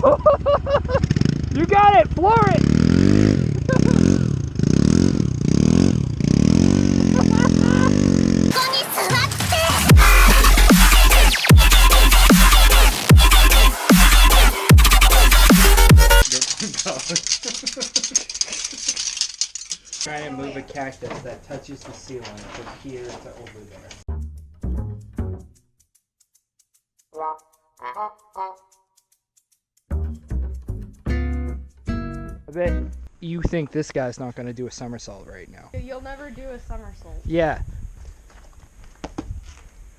Oh! You got it! Floor it! Trying to move a cactus that touches the ceiling from here to over there. I bet you think this guy's not going to do a somersault right now. You'll never do a somersault. Yeah.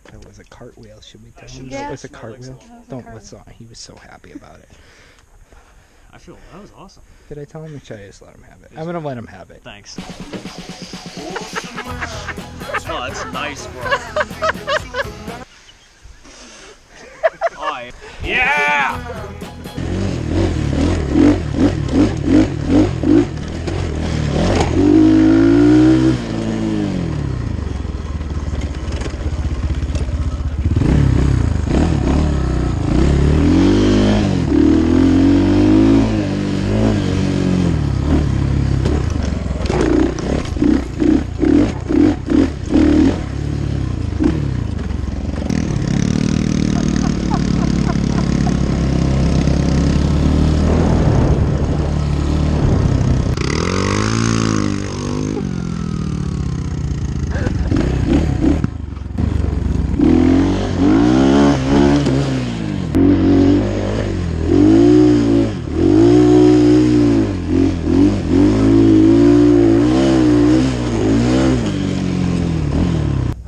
That was a cartwheel. Should we tell him that was a cartwheel? Let's not. He was so happy about it. I feel that was awesome. Did I tell him or should I just let him have it? I'm going to let him have it. Thanks. Oh, that's nice, bro. Oh, yeah!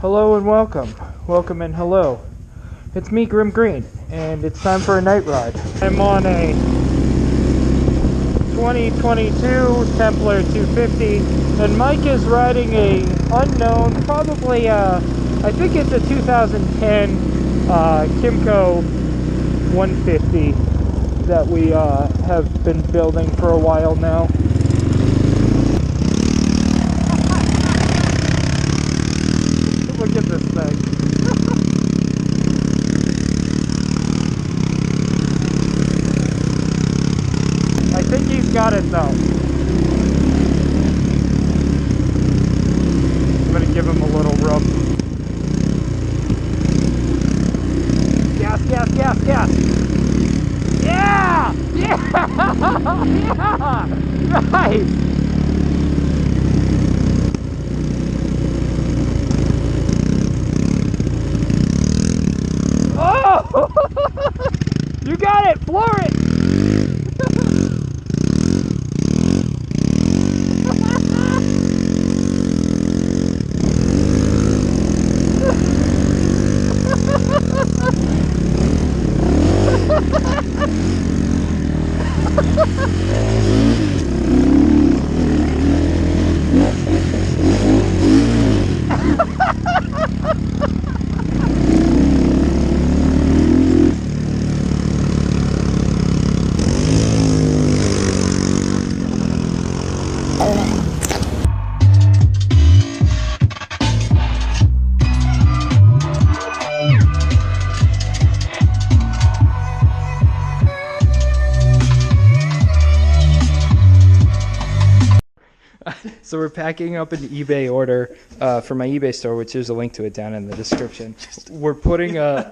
Hello and welcome. Welcome and hello. It's me, Grim Green, and it's time for a night ride. I'm on a 2022 Templar 250, and Mike is riding a unknown, probably I think it's a 2010 Kimco 150 that we have been building for a while now. Look at this thing. I think he's got it though. I'm gonna give him a little rub. Gas, gas, gas, gas. Yeah! Yeah! Yeah! Nice! Oh! You got it! Floor it! So we're packing up an eBay order for my eBay store, which there's a link to it down in the description. We're putting a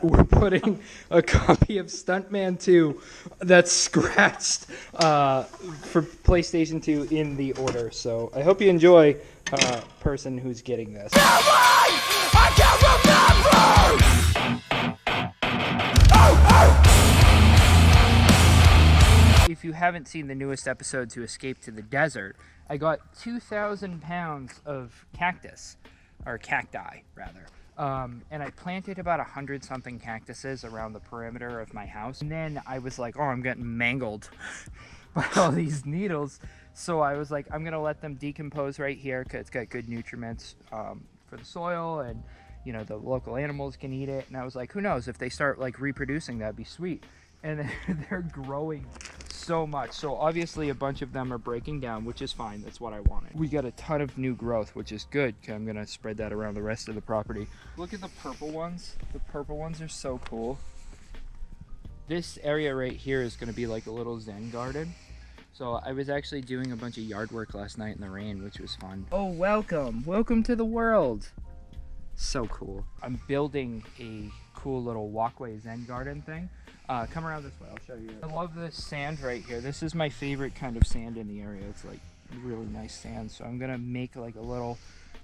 copy of Stuntman 2 that's scratched for PlayStation 2 in the order. So I hope you enjoy, person who's getting this. If you haven't seen the newest episode to Escape to the Desert, I got 2,000 pounds of cactus, or cacti rather, and I planted about 100-something cactuses around the perimeter of my house. And then I was like, oh, I'm getting mangled by all these needles. So I was like, I'm gonna let them decompose right here because it's got good nutriments for the soil, and you know the local animals can eat it. And I was like, who knows, if they start like reproducing, that'd be sweet. And they're growing so much. So obviously a bunch of them are breaking down, which is fine. That's what I wanted. We got a ton of new growth, which is good. I'm gonna spread that around the rest of the property. Look at the purple ones. The purple ones are so cool. this area right here is going to be like a little Zen garden. So I was actually doing a bunch of yard work last night in the rain, which was fun. Oh, welcome to the world. So cool. I'm building a cool little walkway Zen garden thing. Come around this way, I'll show you. I love this sand right here. This is my favorite kind of sand in the area. It's like really nice sand. So I'm gonna make like a little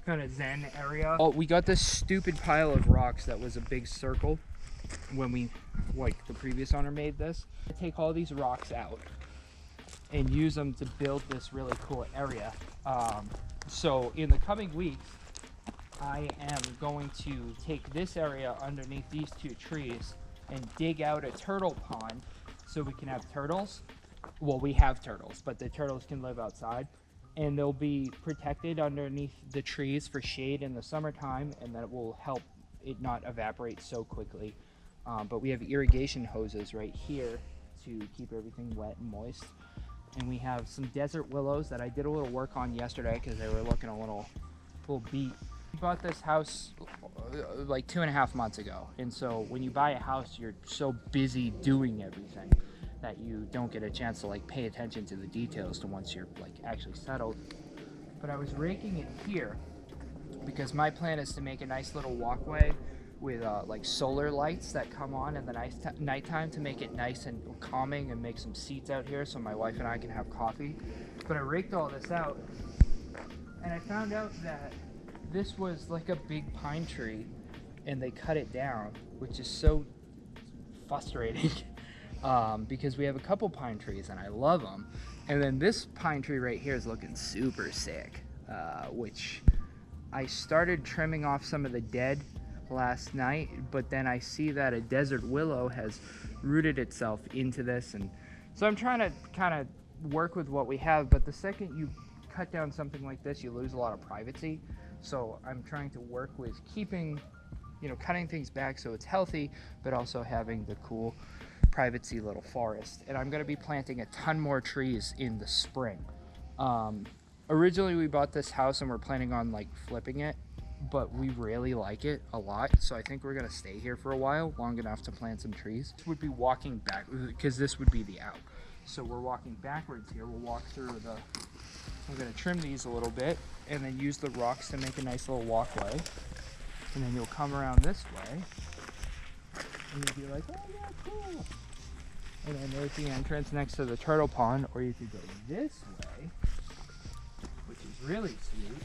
kind of Zen area. Oh, we got this stupid pile of rocks that was a big circle when we, like the previous owner made this. I take all these rocks out and use them to build this really cool area. So in the coming weeks, I am going to take this area underneath these two trees and dig out a turtle pond so we can have turtles. Well, we have turtles, but the turtles can live outside, and they'll be protected underneath the trees for shade in the summertime, and that will help it not evaporate so quickly. But we have irrigation hoses right here to keep everything wet and moist. And we have some desert willows that I did a little work on yesterday because they were looking a little beat. We bought this house like 2.5 months ago, and so when you buy a house, you're so busy doing everything that you don't get a chance to like pay attention to the details to once you're like actually settled. But I was raking it here because my plan is to make a nice little walkway with like solar lights that come on in the nighttime to make it nice and calming, and make some seats out here so my wife and I can have coffee. But I raked all this out, and I found out that this was like a big pine tree and they cut it down, which is so frustrating because we have a couple pine trees and I love them. And then this pine tree right here is looking super sick, which I started trimming off some of the dead last night, but then I see that a desert willow has rooted itself into this, and so I'm trying to kind of work with what we have. But the second you cut down something like this, you lose a lot of privacy. So I'm trying to work with keeping, cutting things back so it's healthy, but also having the cool privacy little forest. And I'm going to be planting a ton more trees in the spring. Originally we bought this house and we're planning on like flipping it, but we really like it a lot. So I think we're going to stay here for a while, long enough to plant some trees. This would be walking back, because this would be the out. So we're walking backwards here. We'll walk through I'm going to trim these a little bit and then use the rocks to make a nice little walkway. And then you'll come around this way and you'll be like, oh yeah, cool. And then there's the entrance next to the turtle pond, or you could go this way, which is really sweet,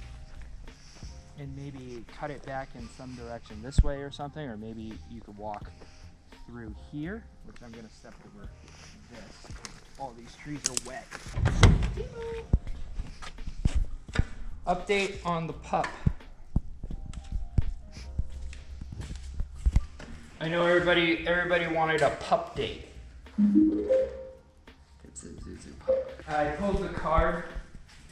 and maybe cut it back in some direction this way or something, or maybe you could walk through here, which I'm going to step over this. All these trees are wet. Update on the pup. I know everybody wanted a pup date. It's a Zuzu pup. I pulled the carb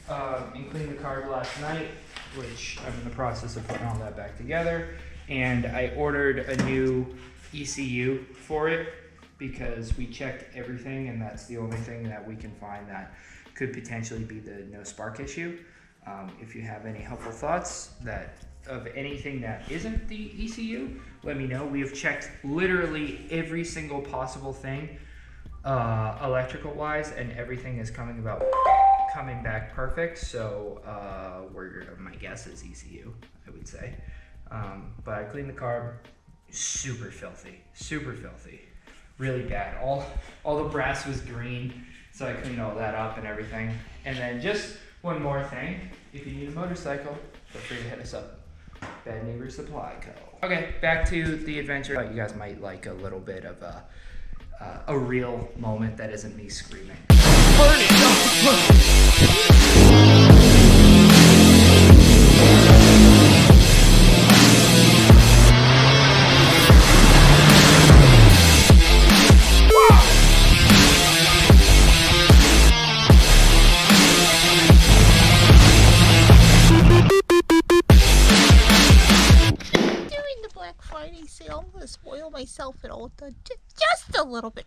and cleaned the carb last night, which I'm in the process of putting all that back together. And I ordered a new ECU for it because we checked everything, and that's the only thing that we can find that could potentially be the no spark issue. If you have any helpful thoughts of anything that isn't the ECU, let me know. We have checked literally every single possible thing electrical wise, and everything is coming back perfect. So my guess is ECU, I would say. But I cleaned the carb. Super filthy, really bad. All the brass was green, so I cleaned all that up and everything. And then just one more thing, if you need a motorcycle, feel free to hit us up. Bad Neighbor Supply Co. Okay, back to the adventure. You guys might like a little bit of a real moment that isn't me screaming. Burn it! Friday sale. I'm gonna spoil myself at all. Just a little bit.